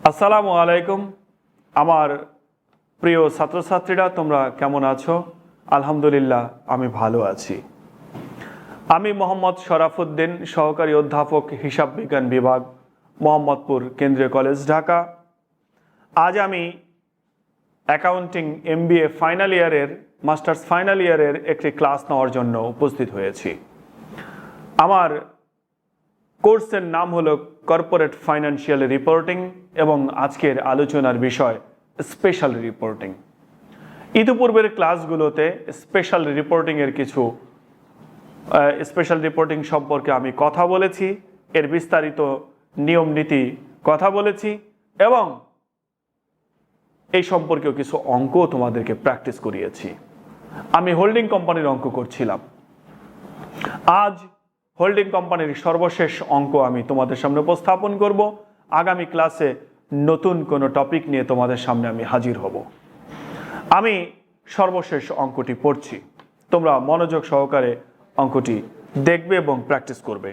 আসসালামু আলাইকুম আমার প্রিয় ছাত্রছাত্রীরা, তোমরা কেমন আছো? আলহামদুলিল্লাহ আমি ভালো আছি। আমি মোহাম্মদ শরাফুদ্দিন, সহকারী অধ্যাপক, হিসাব বিজ্ঞান বিভাগ, মোহাম্মদপুর কেন্দ্রীয় কলেজ, ঢাকা। আজ আমি অ্যাকাউন্টিং MBA ফাইনাল ইয়ারের মাস্টার্স ফাইনাল ইয়ারের একটি ক্লাস নেওয়ার জন্য উপস্থিত হয়েছি। আমার কোর্সের নাম হলো কর্পোরেট ফাইন্যান্সিয়াল রিপোর্টিং এবং আজকের আলোচনার বিষয় স্পেশাল রিপোর্টিং। ইতিপূর্বের ক্লাসগুলোতে স্পেশাল রিপোর্টিংয়ের কিছু স্পেশাল রিপোর্টিং সম্পর্কে আমি কথা বলেছি, এর বিস্তারিত নিয়ম নীতি কথা বলেছি এবং এই সম্পর্কেও কিছু অঙ্ক তোমাদেরকে প্র্যাকটিস করিয়েছি। আমি হোল্ডিং কোম্পানির অঙ্ক করছিলাম। আজ হোল্ডিং কোম্পানির সর্বশেষ অঙ্ক আমি তোমাদের সামনে উপস্থাপন করব। আগামী ক্লাসে নতুন কোনো টপিক নিয়ে তোমাদের সামনে আমি হাজির হব। আমি সর্বশেষ অঙ্কটি পড়ছি, তোমরা মনোযোগ সহকারে অঙ্কটি দেখবে এবং প্র্যাকটিস করবে।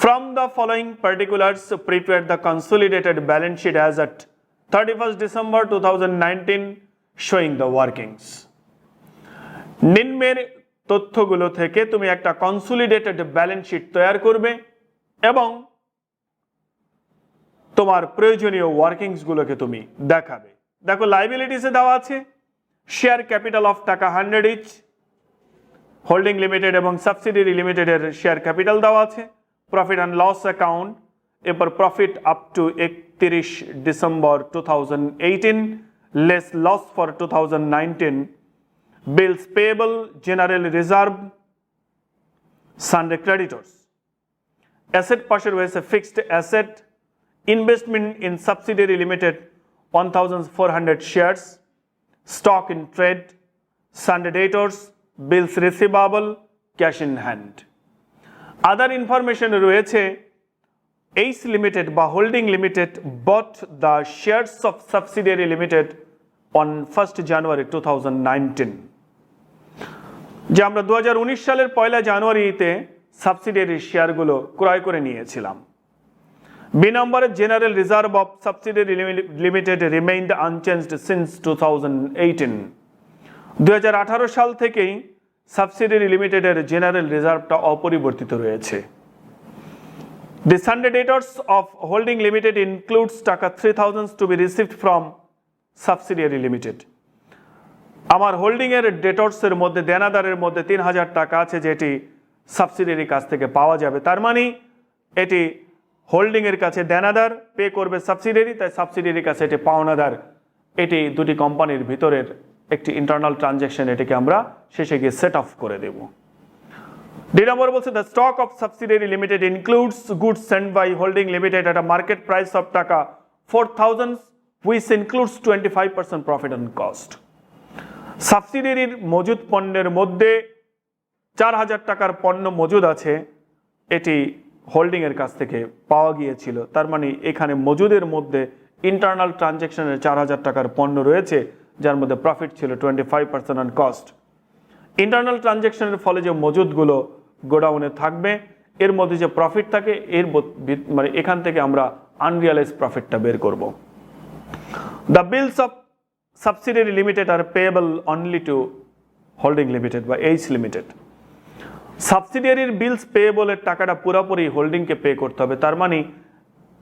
From the following particulars, prepare the consolidated balance sheet as at 31st December 2019 showing the workings. নিম্নের তথ্যগুলো থেকে তুমি একটা কনসোলিডেটেড ব্যালেন্স শিট তৈরি করবে এবং তোমার প্রয়োজনীয় ওয়ার্কিংসগুলোকে তুমি দেখাবে। দেখো, লাইবিলিটিসে দেওয়া আছে শেয়ার ক্যাপিটাল অফ টাকা 100 ইচ, হোল্ডিং লিমিটেড এবং সাবসিডিয়ারি লিমিটেডের শেয়ার ক্যাপিটাল দেওয়া আছে। প্রফিট অ্যান্ড লস অ্যাকাউন্ট, এরপর profit up to 31 December 2018 less loss for 2019, bills payable, general reserve, sundry creditors. Asset পাশের রয়েছে fixed asset, investment in subsidiary limited 1400 shares, stock in trade, sundry debtors, bills receivable, cash in hand. Other information রয়েছে H Limited বা Holding Limited bought the shares of subsidiary limited on 1st January 2019. যে আমরা 2019 সালের 1 জানুয়ারিতে subsidiary শেয়ারগুলো ক্রয় করে নিয়েছিলাম। B নম্বরে general reserve of subsidiary limited remained unchanged since 2018। 2018 সাল থেকেই সাবসিডিয়ারি লিমিটেডের জেনারেল রিজার্ভটা অপরিবর্তিত রয়েছে। The sundry debtors of holding limited includes টাকা 3000 to be received from subsidiary limited. আমার হোল্ডিং এর ডেটর্সের মধ্যে দেনাদারের মধ্যে 3000 টাকা আছে যেটি সাবসিডিয়ারির কাছ থেকে পাওয়া যাবে। তার মানে এটি হোল্ডিং এর কাছে দেনাদার, পে করবে সাবসিডিয়ারি, তাই সাবসিডিয়ারির কাছে এটি পাওনাদার। এটি দুটি কোম্পানির ভিতরের একটি ইন্টারনাল ট্রানজ্যাকশন, এটিকে আমরা শেষে গিয়ে সেট অফ করে দেব। ডি নম্বর বলছে the stock of subsidiary limited includes goods sent by holding limited at a market price of টাকা 4000 which includes 25% profit and cost. সাবসিডিয়ারির মজুদ পণ্যের মধ্যে 4000 টাকার পণ্য মজুদ আছে, এটি হোল্ডিং এর কাছ থেকে পাওয়া গিয়েছিল। তার মানে এখানে মজুদের মধ্যে ইন্টারনাল ট্রানজ্যাকশনের 4000 টাকার পণ্য রয়েছে, যার মধ্যে প্রফিট ছিল 25% অন কস্ট। ইন্টারনাল ট্রানজ্যাকশনের ফলে যে মজুদগুলো গোডাউনে থাকবে, এর মধ্যে যে প্রফিট থাকে, এর মানে এখান থেকে আমরা আনরিয়ালাইজ প্রফিটটা বের করব। The bills of subsidiary limited are payable only to holding limited বা H limited. সাবসিডিয়ারির বিলস পেয়েবলের টাকাটা পুরোপুরি হোল্ডিংকে পে করতে হবে। তার মানে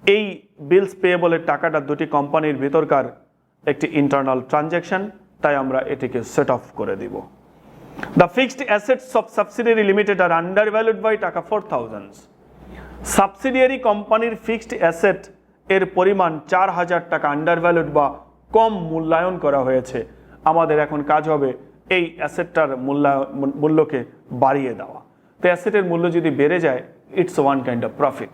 এই বিলস পেয়েবলের টাকাটা দুটি কোম্পানির ভিতরকার একটি ইন্টারনাল ট্রানজ্যাকশন, তাই আমরা এটিকে সেট অফ করে দিব। The fixed assets of subsidiary limited are undervalued by টাকা 4000. সাবসিডিয়ারি কোম্পানির ফিক্সড অ্যাসেট এর পরিমাণ 4000 টাকা আন্ডারভ্যালুড বা কম মূল্যায়ন করা হয়েছে। আমাদের এখন কাজ হবে এই অ্যাসেটটার মূল্যকে বাড়িয়ে দেওয়া। তো অ্যাসেটের মূল্য যদি বেড়ে যায়, it's one kind of profit.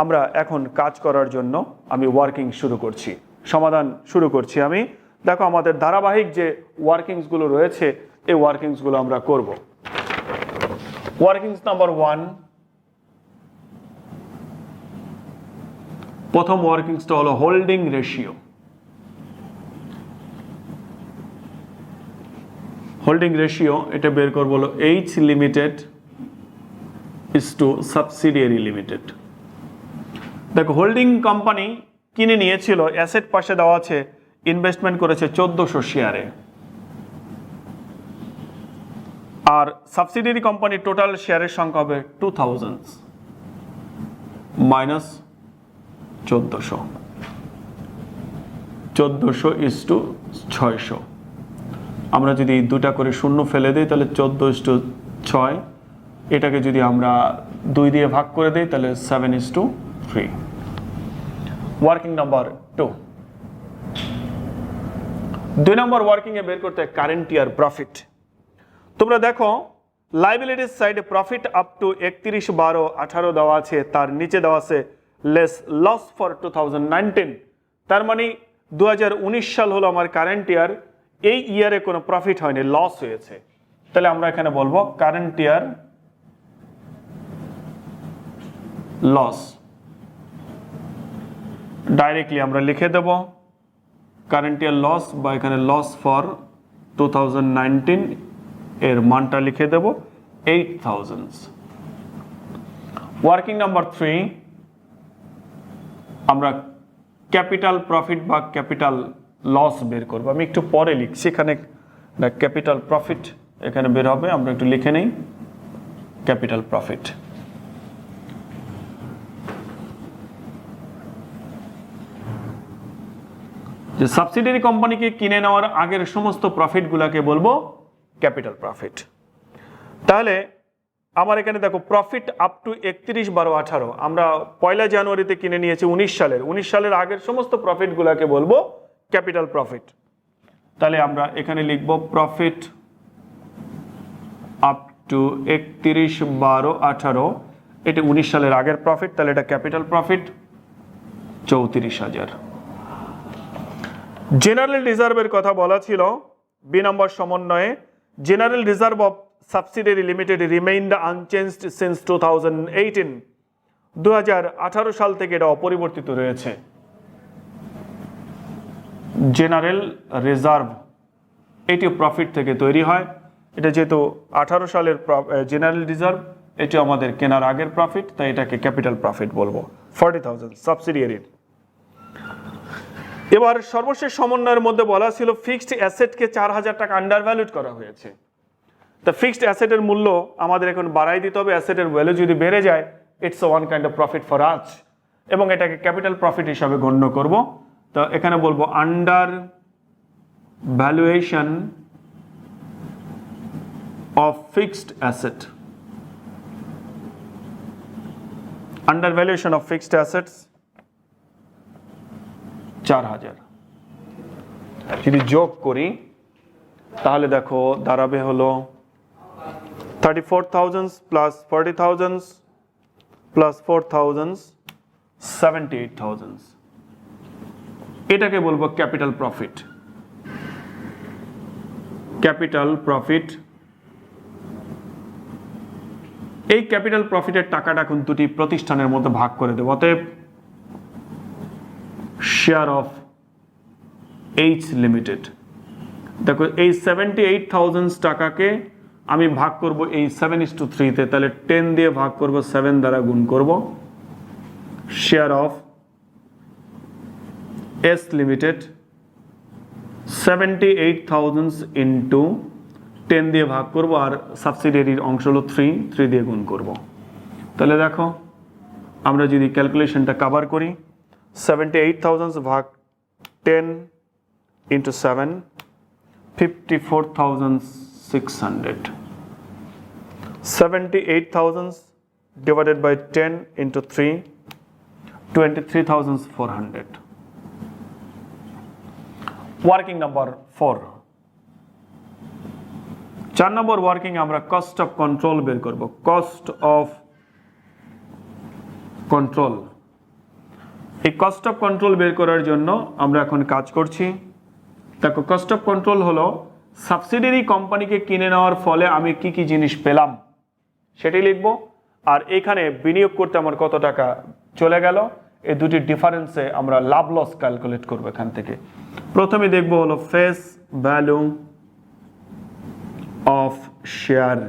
আমরা এখন কাজ করার জন্য আমি ওয়ার্কিং শুরু করছি, সমাধান শুরু করছি আমি। দেখো, আমাদের ধারাবাহিক যে ওয়ার্কিংসগুলো রয়েছে, এই ওয়ার্কিংসগুলো আমরা করব। ওয়ার্কিংস নাম্বার 1, প্রথম ওয়ার্কিংসটা হলো হোল্ডিং রেশিও। হোল্ডিং রেশিও এটা বের করব হলো H limited is to subsidiary limited. দেখো হোল্ডিং কোম্পানি কিনে নিয়েছিল, অ্যাসেট পাশে দেওয়া আছে, ইনভেস্টমেন্ট করেছে 1400 শেয়ারে। আর সাবসিডিয়ারি কোম্পানির টোটাল শেয়ারের সংখ্যা হবে 2000 মাইনাস 1400, 1400:600। আমরা যদি দুটা করে শূন্য ফেলে দিই তাহলে 14:6, এটাকে যদি আমরা 2 দিয়ে ভাগ করে দিই তাহলে 7:3। ওয়ার্কিং নাম্বার 2, 2 নম্বর ওয়ার্কিং এ বের করতে কারেন্ট ইয়ার প্রফিট। তোমরা দেখো লাইবিলিটিস সাইডে প্রফিট আপ টু 31/12/18 দেওয়া আছে, তার নিচে দেওয়া আছে লেস লস ফর 2019। তার মানে 2019 সাল হলো আমার কারেন্ট ইয়ার, এই ইয়ারে কোনো প্রফিট হয়নি, লস হয়েছে। তাহলে আমরা এখানে বলবো কারেন্ট ইয়ার লস। ডাইরেক্টলি আমরা লিখে দেব কারেন্ট ইয়ার লস, বা এখানে লস ফর 2019 এর মানটা লিখে দেব 8000। ওয়ার্কিং নাম্বার 3, আমরা ক্যাপিটাল প্রফিট বা ক্যাপিটাল লস বের করব। আমি একটু পরে লিখছি, এখানে ক্যাপিটাল প্রফিট এখানে বের হবে, আমরা একটু লিখে নেই ক্যাপিটাল প্রফিট। যে সাবসিডিয়ারি কোম্পানিকে কিনে নেওয়ার আগের সমস্ত প্রফিটগুলোকে বলবো ক্যাপিটাল প্রফিট। তাহলে আমার এখানে দেখো প্রফিট আপ টু 31/12/18, আমরা 1 জানুয়ারিতে কিনে নিয়েছি 19 সালের আগের সমস্ত প্রফিটগুলোকে বলবো ক্যাপিটাল প্রফিট। তাহলে আমরা এখানে লিখব প্রফিট আপ টু 31/12/18, এটা 19 সালের আগের প্রফিট, তাহলে এটা ক্যাপিটাল প্রফিট 34,000। জেনারেল রিজার্ভের কথা বলা ছিল বি নম্বর সমন্বয়ে। General reserve of subsidiary limited remained unchanged since 2018, 2018 সাল থেকে এটা অপরিবর্তিত রয়েছে। জেনারেল রিজার্ভ এটিও প্রফিট থেকে তৈরি হয়, এটা যেহেতু 18 সালের জেনারেল রিজার্ভ, এটি আমাদের কেনার আগের প্রফিট, তাই এটাকে ক্যাপিটাল প্রফিট বলবো 40,000 সাবসিডিয়ারির। এবার সর্বশেষ সমন্বয়ের মধ্যে বলা ছিল ফিক্সড অ্যাসেটকে 4000 টাকা আন্ডার ভ্যালুড করা হয়েছে। তা ফিক্সড অ্যাসেটের মূল্য আমাদের এখন বাড়াই দিতে হবে, অ্যাসেটের ভ্যালু যদি বেড়ে যায় it's one kind of profit for আজ, এবং এটাকে ক্যাপিটাল প্রফিট হিসাবে গণ্য করব। তো এখানে বলবো under valuation of fixed asset, under valuation of fixed assets 4000। যদি যোগ করি তাহলে দেখো দাঁড়াবে হলো 34,000 প্লাস 40,000 প্লাস 4,000 78,000। এটাকে বলবো ক্যাপিটাল প্রফিট। ক্যাপিটাল প্রফিট, এই ক্যাপিটাল প্রফিটের টাকাটা এখন দুটি প্রতিষ্ঠানের মধ্যে ভাগ করে দেব। অতএব শেয়ার অফ এইচ লিমিটেড, দেখো এই 78,000 টাকাকে আমি ভাগ করব এই 7:3-তে, তাহলে 10 দিয়ে ভাগ করব, 7 দ্বারা গুণ করব। Share of S limited 78,000 into 10 দিয়ে ভাগ করব, আর সাবসিডিয়ারির অংশ হলো 3 দিয়ে গুণ করব। তাহলে দেখো আমরা যদি ক্যালকুলেশনটা কভার করি, 78,000 ভাগ 10 into 7, 54,600। 78,000 divided by 10 into 3, 23,400। Working number 4, 4 number working আমরা কস্ট অফ কন্ট্রোল বের করব। কস্ট অফ কন্ট্রোল, এই কস্ট অফ কন্ট্রোল বের করার জন্য আমরা এখন কাজ করছি। দেখো কস্ট অফ কন্ট্রোল হলো সাবসিডিয়ারি কোম্পানিকে কিনে নেওয়ার ফলে আমি কি কি জিনিস পেলাম সেটাই লিখব, আর এখানে বিনিয়োগ করতে আমার কত টাকা চলে গেল, এই দুটি ডিফারেন্সে আমরা লাভ লস ক্যালকুলেট করব। এখান থেকে প্রথমে দেখব হলো ফেস ভ্যালু অফ শেয়ার।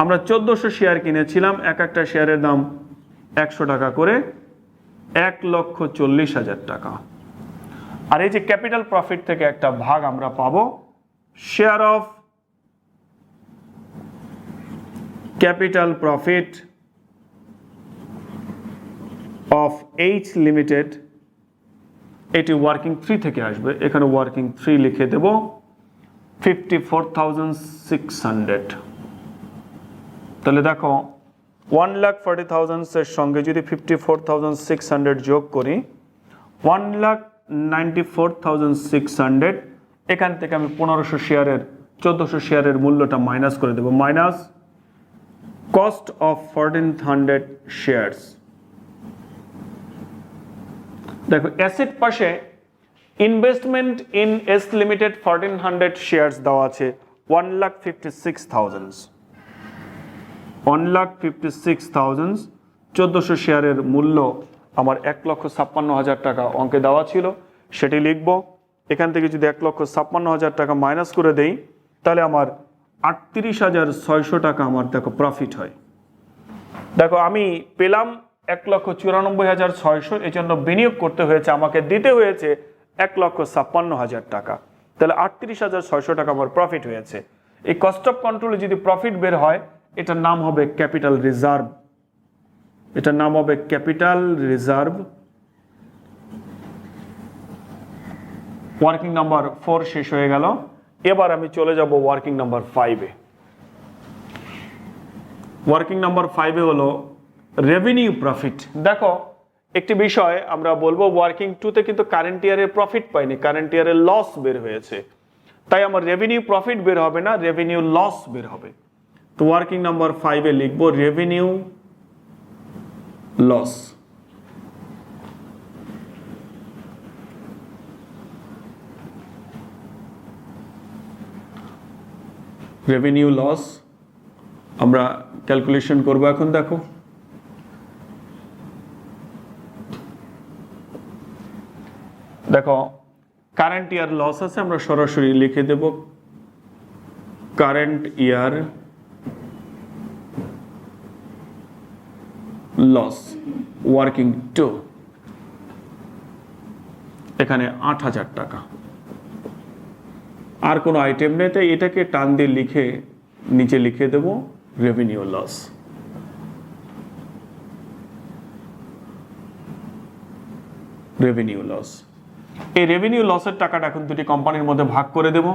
আমরা 1400 শেয়ার কিনেছিলাম, এক একটা শেয়ারের দাম 100 টাকা করে, 1,40,000 টাকা। আর এই যে ক্যাপিটাল প্রফিট থেকে একটা ভাগ আমরা পাবো, share of capital profit of H limited, এটি ওয়ার্কিং 3 থেকে আসবে, এখানে ওয়ার্কিং 3 লিখে দেব 54,600। তাহলে দেখো 1,40,000 এর সঙ্গে যদি 54,600 যোগ করি 1,94,600, এখান থেকে আমি 1400 শেয়ারের মূল্যটা মাইনাস করে দেব, মাইনাস কস্ট অফ 1400 শেয়ারস। দেখো অ্যাসেট পাশে investment in S limited 1400 shares দেওয়া আছে 1,56,000, 1,56,000, 1400 শেয়ারের মূল্য আমার 1,56,000 টাকা অঙ্কে দেওয়া ছিল, সেটি লিখব। এখান থেকে যদি 1,56,000 টাকা মাইনাস করে দেই তাহলে আমার 38,600 টাকা আমার দেখো প্রফিট হয়। দেখো আমি পেলাম 1,94,600, এই জন্য বিনিয়োগ করতে হয়েছে, আমাকে দিতে হয়েছে 1,56,000 টাকা, তাহলে 38,600 টাকা আমার প্রফিট হয়েছে। এই কস্ট অফ কন্ট্রোলে যদি প্রফিট বের হয় এটার নাম হবে ক্যাপিটাল রিজার্ভ, এটার নাম হবে ক্যাপিটাল রিজার্ভ। ওয়ার্কিং নাম্বার 4 শেষ হয়ে গেল, এবার আমি চলে যাব ওয়ার্কিং নাম্বার 5-এ। ওয়ার্কিং নাম্বার 5-এ হলো রেভিনিউ প্রফিট। দেখো একটি বিষয় আমরা বলবো, ওয়ার্কিং 2-তে কিন্তু কারেন্ট ইয়ারের প্রফিট পাইনি, কারেন্ট ইয়ারের লস বের হয়েছে, তাই আমার রেভিনিউ প্রফিট বের হবে না, রেভিনিউ লস বের হবে। তো ওয়ার্কিং নাম্বার 5-এ লিখবো রেভিনিউ লস। রেভিনিউ লস আমরা ক্যালকুলেশন করব এখন। দেখো দেখো কারেন্ট ইয়ার লস আছে, আমরা সরাসরি লিখে দেব কারেন্ট ইয়ার লস ওয়ার্কিং 2, এখানে 8,000 টাকা। আর কোনো আইটেম নেই, তাই এটাকে টান দিয়ে লিখে নিচে লিখে দেব রেভিনিউ লস। রেভিনিউ লস, এই রেভিনিউ লসের টাকাটা এখন দুটি কোম্পানির মধ্যে ভাগ করে দেব।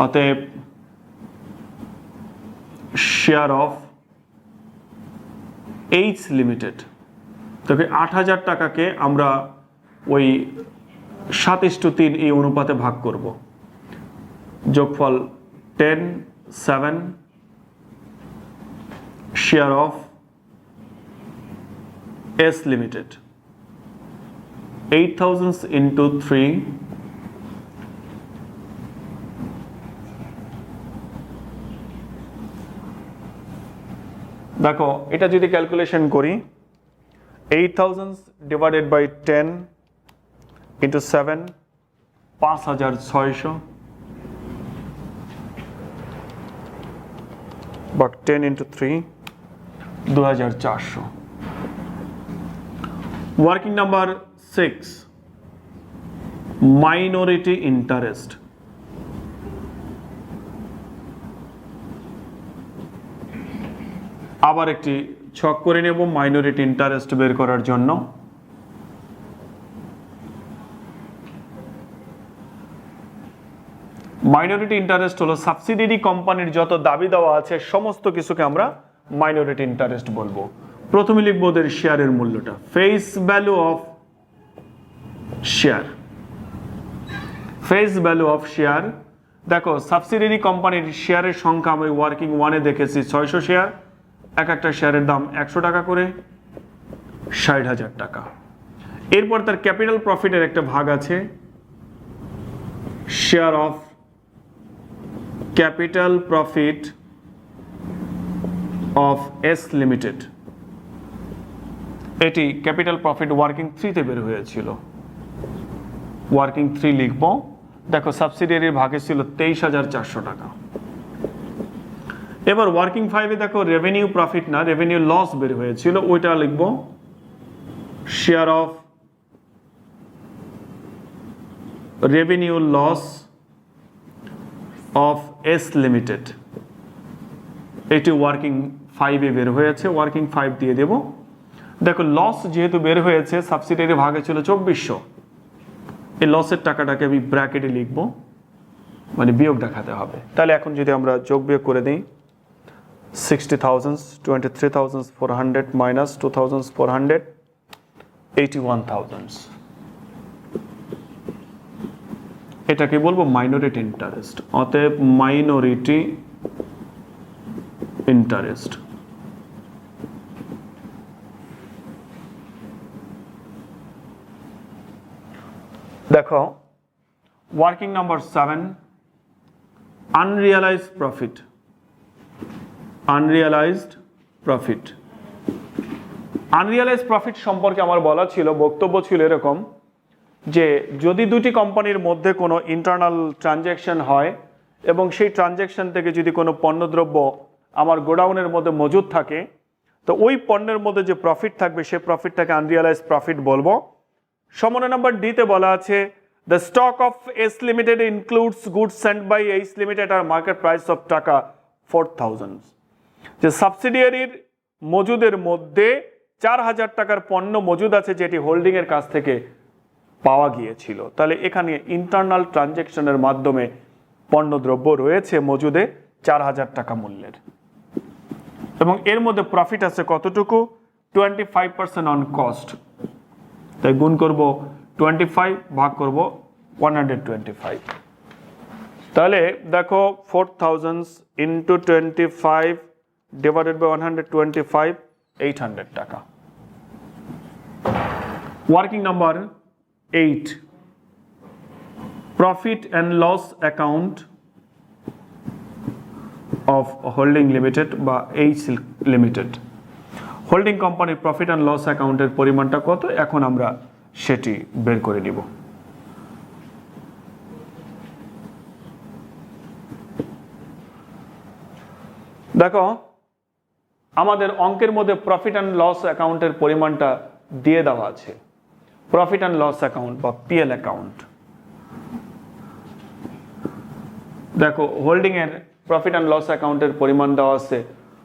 অতএব শেয়ার অফ এইচ লিমিটেড, তবে 8,000 টাকাকে আমরা ওই 7:3 এই অনুপাতে ভাগ করব। যোগফল 10, 7, share of S limited 8,000 into 3, দেখো এটা যদি ক্যালকুলেশন করি 8,000 divided by 10 into 7, 5,600, but 10 into 3, 2,400. Working number 6, minority interest. আবার একটি ছক করে নেব মাইনরিটি ইন্টারেস্ট বের করার জন্য। মাইনরিটি ইন্টারেস্ট হলো সাবসিডিয়ারি কোম্পানির যত দাবি দেওয়া আছে সমস্ত কিছুকে আমরা মাইনরিটি ইন্টারেস্ট বলবো। প্রথমে লিখব ওদের শেয়ারের মূল্যটা, face value of share, face value of share. দেখো সাবসিডিয়ারি কোম্পানির শেয়ারের সংখ্যা আমি ওয়ার্কিং 1-এ দেখেছি 600 শেয়ার, এক একটা শেয়ারের দাম 100 টাকা করে, 60,000 টাকা। এরপর তার ক্যাপিটাল প্রফিটের একটা ভাগ আছে, share of capital profit of S limited, এটি ক্যাপিটাল প্রফিট ওয়ার্কিং 3-তে বের হয়েছিল, ওয়ার্কিং 3 লিখব। দেখো সাবসিডিয়ারির ভাগে ছিল 23,400 টাকা। এবার ওয়ার্কিং 5-এ দেখো রেভিনিউ প্রফিট না রেভিনিউ লস বের হয়েছিল, ওইটা লিখব share of revenue loss of S Limited, এটি ওয়ার্কিং 5 বের হয়েছে, ওয়ার্কিং 5 দিয়ে দেব। দেখো লস যেহেতু বের হয়েছে, সাবসিডিয়ারি ভাগে ছিল 2400, এই লসের টাকাটাকে আমি ব্র্যাকেটে লিখব, মানে বিয়োগ দেখাতে হবে। তাহলে এখন যদি আমরা যোগ বিয়োগ করে দিই, 60,000 23,400 মাইনাস 2,400 81,000, এটাকে বলবো মাইনরিটি ইন্টারেস্ট। অতএব মাইনরিটি ইন্টারেস্ট দেখো working number 7, unrealised profit. Unrealised profit, unrealised profit সম্পর্কে আমার বলা ছিল, বক্তব্য ছিল এরকম যে যদি দুটি কোম্পানির মধ্যে কোনো ইন্টারনাল ট্রানজ্যাকশন হয় এবং সেই ট্রানজ্যাকশন থেকে যদি কোনো পণ্যদ্রব্য আমার গোডাউনের মধ্যে মজুদ থাকে, তো ওই পণ্যের মধ্যে যে প্রফিট থাকবে সেই প্রফিটটাকে আনরিয়ালাইজড প্রফিট বলবো। সমনে নাম্বার ডিতে বলা আছে the stock of S limited includes goods sent by H limited আর মার্কেট প্রাইস অফ টাকা 4,000, যে সাবসিডিয়ারির মজুদের মধ্যে 4,000 টাকার পণ্য মজুদ আছে যেটি হোল্ডিং এর কাছ থেকে পাওয়া গিয়েছিল। তাহলে এখানে ইন্টারনাল ট্রানজ্যাকশনের মাধ্যমে পণ্যদ্রব্য রয়েছে মজুদে 4,000 টাকা মূল্যের, এবং এর মধ্যে প্রফিট আছে কতটুকু, 25% অন কস্ট। তাই গুণ করব 25 ভাগ করব 125। তাহলে দেখো 4,000 ইন্টু 25 ডিভাইডেড বাই 125, 800 টাকা। Working number 8, profit and loss account of holding limited বা এইচ লিমিটেড। হোল্ডিং কোম্পানির প্রফিট অ্যান্ড লস অ্যাকাউন্টের পরিমাণটা কত, এখন আমরা সেটি বের করে নিব। দেখো আমাদের অঙ্কের মধ্যে প্রফিট অ্যান্ড লস অ্যাকাউন্টের পরিমাণটা দিয়ে দেওয়া আছে, প্রফিট অ্যান্ড লস অ্যাকাউন্ট বা পিএল অ্যাকাউন্ট। দেখো হোল্ডিং এর প্রফিট অ্যান্ড লস অ্যাকাউন্টের পরিমাণ দেওয়া আছে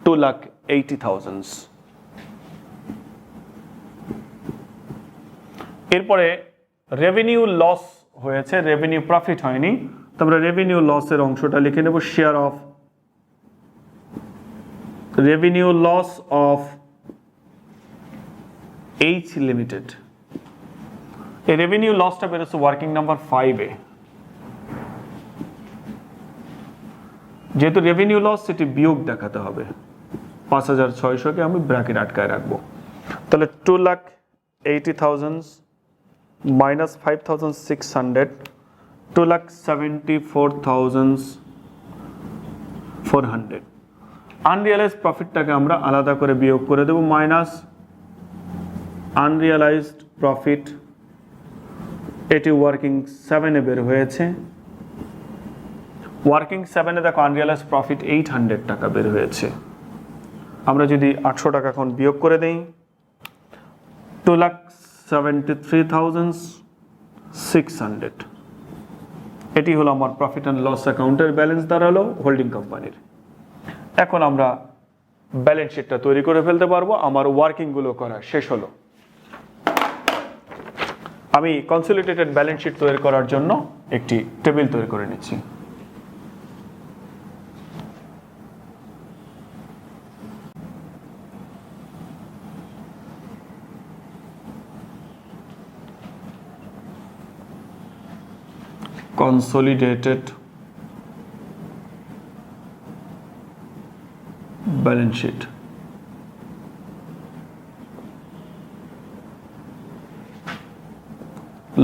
2,80,000। এরপরে রেভিনিউ লস হয়েছে, রেভিনিউ প্রফিট হয়নি, তো আমরা রেভিনিউ লসের অংশটা লিখে নেব, share of revenue loss of H limited. এই রেভিনিউ লসটা বেরোচ্ছে ওয়ার্কিং নাম্বার 5-এ, যেহেতু রেভিনিউ লস সেটি বিয়োগ দেখাতে হবে। 5,600কে আমি ব্র্যাকেট আটকায় রাখবো। তাহলে 2,80,000 মাইনাস 5,600, 2,74,400। আনরিয়ালাইজ প্রফিটটাকে আমরা আলাদা করে বিয়োগ করে দেব, মাইনাস আনরিয়ালাইজড প্রফিট, এটি ওয়ার্কিং 7-এ বের হয়েছে। ওয়ার্কিং 7-এ দেখো আনরিয়ালাইজ প্রফিট 800 টাকা বের হয়েছে। আমরা যদি 800 টাকা এখন বিয়োগ করে দেই, 2,73,600, এটি হলো আমার প্রফিট অ্যান্ড লস অ্যাকাউন্টের ব্যালেন্স দাঁড়ালো হোল্ডিং কোম্পানির। এখন আমরা ব্যালেন্স শিটটা তৈরি করে ফেলতে পারবো। আমার ওয়ার্কিংগুলো করা শেষ হলো। আমি কনসলিডেটেড ব্যালেন্স শিট তৈরি করার জন্য একটি টেবিল তৈরি করে নিচ্ছি। consolidated balance sheet.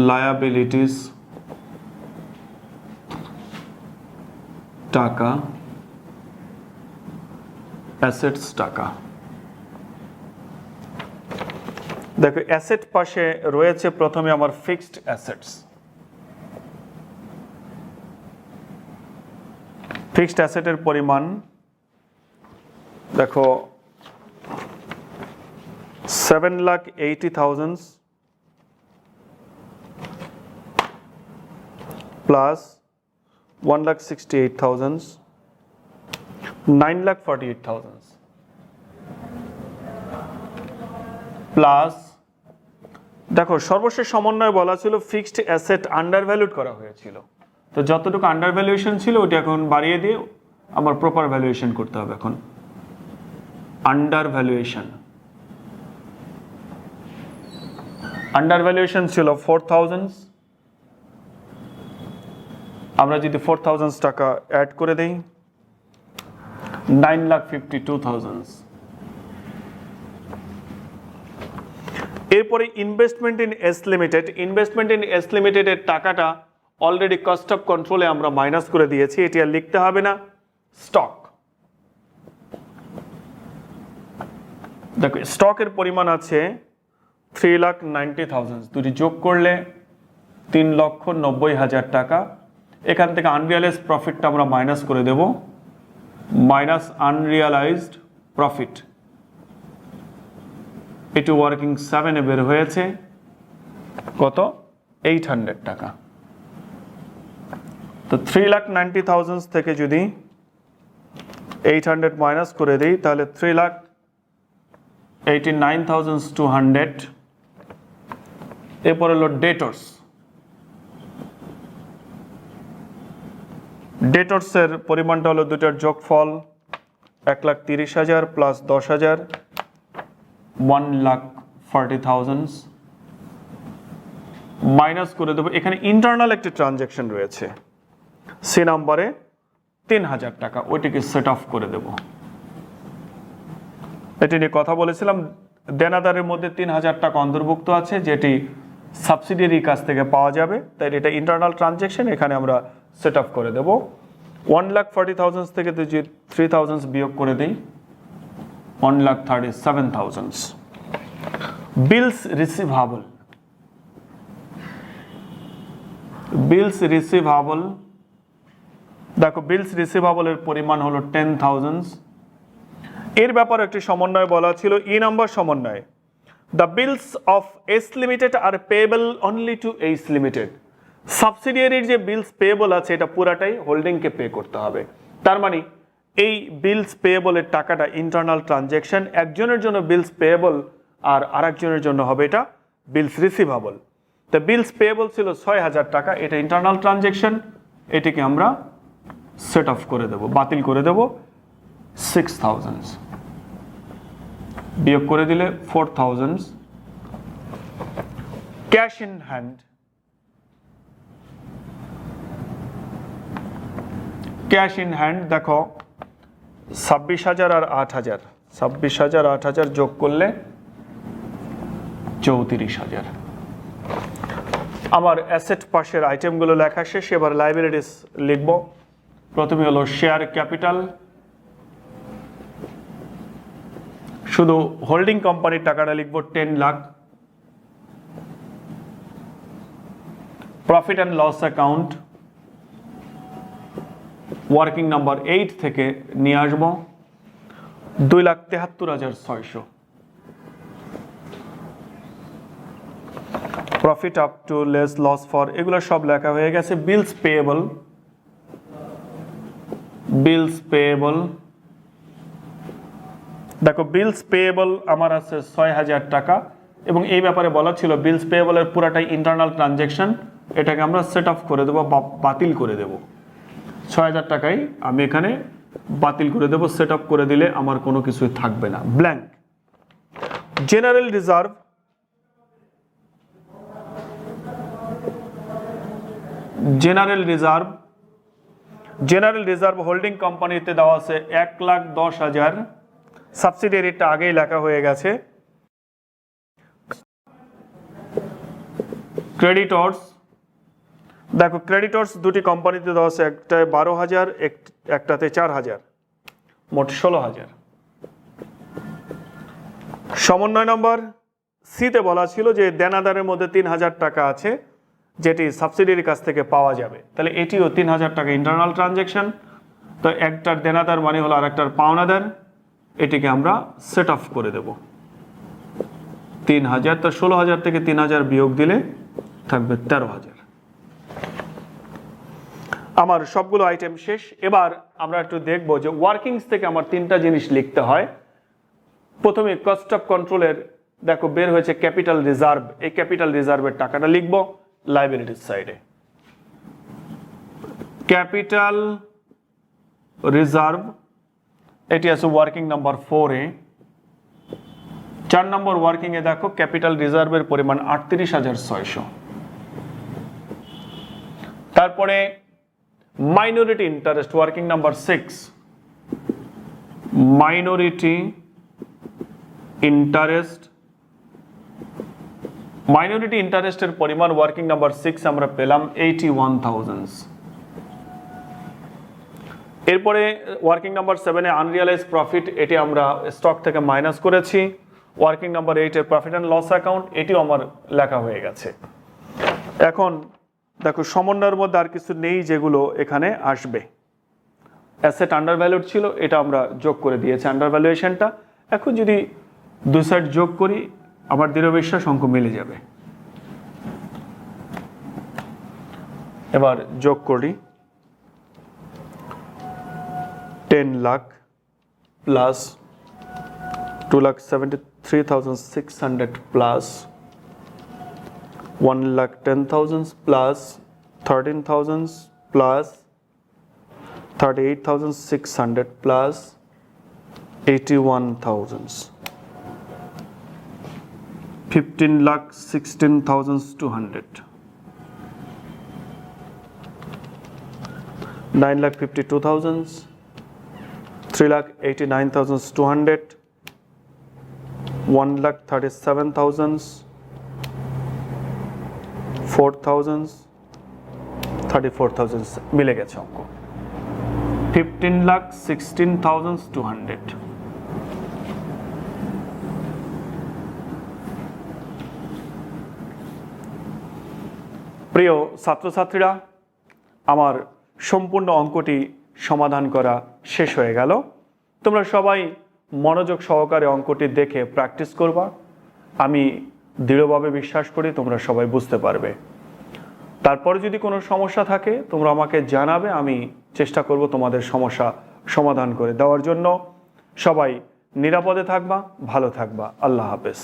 Liabilities টাকা, assets টাকা। দেখো অ্যাসেট পাশে রয়েছে প্রথমে আমার ফিক্সড অ্যাসেটস। ফিক্সড অ্যাসেটের পরিমাণ দেখো 7,80,000 প্লাস 1,68,000, 9,48,000 প্লাস, দেখো সর্বশেষ সমন্বয় বলা ছিল ফিক্সড অ্যাসেট আন্ডার ভ্যালুড করা হয়েছিল, তো যতটুকু আন্ডার ভ্যালুয়েশন ছিল ওটা এখন বাড়িয়ে দিয়ে আমার প্রপার ভ্যালুয়েশন করতে হবে। এখন আন্ডার ভ্যালুয়েশন ছিল 4,000, আমরা যদি 4,000 টাকা অ্যাড করে দেই 9,52,000। এরপরে ইনভেস্টমেন্ট ইন এস লিমিটেডের টাকাটা অলরেডি কস্ট অফ কন্ট্রোলে আমরা মাইনাস করে দিয়েছি, এটি আর লিখতে হবে না। স্টক, দেখো স্টকের পরিমাণ আছে 3,90,000, দুটি যোগ করলে 3,90,000 টাকা। এখান থেকে আনরিয়ালাইজ প্রফিটটা আমরা মাইনাস করে দেব, মাইনাস আনরিয়ালাইজড প্রফিট, এটি ওয়ার্কিং 7-এ বের হয়েছে কত? 800 টাকা। তো 3,90,000 থেকে যদি 800 মাইনাস করে দিই তাহলে 3,89,200। এরপর হলো ডেটর্সের পরিমাণটা হলো দুটার যোগফল 1,30,000 প্লাস 10,000, 1,40,000 মাইনাস করে দেবো। এখানে ইন্টারনাল একটি ট্রানজ্যাকশন রয়েছে, সি নাম্বারে 3,000 টাকা, ওইটিকে সেট অফ করে দেব। এটি নিয়ে কথা বলেছিলাম, দেনাদারের মধ্যে 3,000 টাকা অন্তর্ভুক্ত আছে যেটি সাবসিডিয়ারির কাছ থেকে পাওয়া যাবে, তাই এটা ইন্টারনাল ট্রানজ্যাকশন, এখানে আমরা সেট অফ করে দেব। 1,40,000 থেকে যদি 3,000 বিয়োগ করে দিই 1,37,000। বিলস রিসিভাবল, দেখো বিলস রিসিভাবলের পরিমাণ হলো 10,000। এর ব্যাপারে একটি সমন্বয় বলা ছিল, ই নাম্বার সমন্বয়, the bills of S limited are payable only to H limited. সাবসিডিয়ারির যে বিলস পেয়েবল আছে এটা পুরাটাই হোল্ডিংকে পে করতে হবে। তার মানে এই বিলস পেয়েবলের টাকাটা ইন্টারনাল ট্রানজ্যাকশন, একজনের জন্য বিলস পেয়েবল আর আরেকজনের জন্য হবে এটা বিলস রিসিভাবল। তো বিলস পেয়েবল ছিল 6,000 টাকা, এটা ইন্টারনাল ট্রানজ্যাকশন, এটিকে আমরা সেট অফ করে দেব, বাতিল করে দেব। 6,000 বিয়োগ করে দিলে 4,000। ক্যাশ ইন হ্যান্ড, দেখো 26,000 আর 8,000, 26,000 8,000 যোগ করলে 34,000। আমার অ্যাসেট পাশের আইটেমগুলো লেখা শেষ, এবার লাইবিলিটিস লিখব। প্রথমে হলো শেয়ার ক্যাপিটাল, শুধু হোল্ডিং কোম্পানির টাকাটা লিখব 10 lakh. Profit and loss account working number 8 থেকে নিয়ে আসবো 2,73,600। Profit up to less loss for, এগুলো সব লেখা হয়ে গেছে। বিলস পেয়েবল, দেখো বিলস পেয়েবল আমার আছে 6,000 টাকা, এবং এই ব্যাপারে বলা ছিল বিলস পেয়েবলের পুরাটাই ইন্টারনাল ট্রানজ্যাকশন, এটাকে আমরা সেট অফ করে দেবো বা বাতিল করে দেব। 6,000 টাকাই আমি এখানে বাতিল করে দেব, সেট অফ করে দিলে আমার কোনো কিছুই থাকবে না, ব্ল্যাঙ্ক। জেনারেল রিজার্ভ হোল্ডিং কোম্পানিতে দেওয়া আছে 1,10,000, সাবসিডিয়ারিটা আগেই লেখা হয়ে গেছে। ক্রেডিটর্স, দেখো ক্রেডিটর্স দুটি কোম্পানিতে দেওয়া আছে, একটায় 12,000, একটাতে 4,000, মোট 16,000। সমন্বয় নম্বর সিতে বলা ছিল যে দেনাদারের মধ্যে 3,000 টাকা আছে যেটি সাবসিডিয়ারির কাছ থেকে পাওয়া যাবে, তাহলে এটিও 3,000 টাকা ইন্টারনাল ট্রানজ্যাকশন। তো একটার দেনাদার মানে হলো আর একটার পাওনাদার, এটিকে আমরা সেট অফ করে দেব 3,000। তো 16,000 থেকে 3,000 বিয়োগ দিলে থাকবে 13,000। আমার সবগুলো আইটেম শেষ। এবার আমরা একটু দেখব যে ওয়ার্কিংস থেকে আমার তিনটা জিনিস লিখতে হয়। প্রথমে কস্ট অফ কন্ট্রোলের দেখো বের হয়েছে ক্যাপিটাল রিজার্ভ, এই ক্যাপিটাল রিজার্ভের টাকাটা লিখব লাইবিলিটির সাইডে। ক্যাপিটাল রিজার্ভ এটি আছে ওয়ার্কিং নাম্বার 4-এ। 4 নম্বর ওয়ার্কিং এ দেখো ক্যাপিটাল রিজার্ভের পরিমাণ 38,600। তারপরে minority interest working number 6, minority ইন্টারেস্টের পরিমাণ ওয়ার্কিং নাম্বার 6 আমরা পেলাম 81,000। এরপরে ওয়ার্কিং নাম্বার 7 এ আনরিয়ালাইজ প্রফিট, এটি আমরা স্টক থেকে মাইনাস করেছি। ওয়ার্কিং নাম্বার 8 এর প্রফিট অ্যান্ড লস অ্যাকাউন্ট, এটিও আমার লেখা হয়ে গেছে। এখন দেখো সমন্বয়ের মধ্যে আর কিছু নেই যেগুলো এখানে আসবে। অ্যাসেট আন্ডার ভ্যালুড ছিল, এটা আমরা যোগ করে দিয়েছি আন্ডার ভ্যালুয়েশনটা। এখন যদি দুই সাইড যোগ করি আমার দৃঢ় বিশ্বাস অঙ্ক মিলে যাবে। এবার যোগ করি 10 lakh plus 2,73,600 plus 1,10,000 plus 13,000 plus 38,600 plus 81,000 15,16,200 9,52,000 3,89,200 1,37,000 4,000 34,000 মিলে গেছে অঙ্ক। 15,16,200। প্রিয় ছাত্রছাত্রীরা, আমার সম্পূর্ণ অঙ্কটি সমাধান করা শেষ হয়ে গেল। তোমরা সবাই মনোযোগ সহকারে অঙ্কটি দেখে প্র্যাকটিস করবা। আমি দৃঢ়ভাবে বিশ্বাস করি তোমরা সবাই বুঝতে পারবে। তারপরে যদি কোনো সমস্যা থাকে তোমরা আমাকে জানাবে, আমি চেষ্টা করব তোমাদের সমস্যা সমাধান করে দেওয়ার জন্য। সবাই নিরাপদে থাকবা, ভালো থাকবা। আল্লাহ হাফেজ।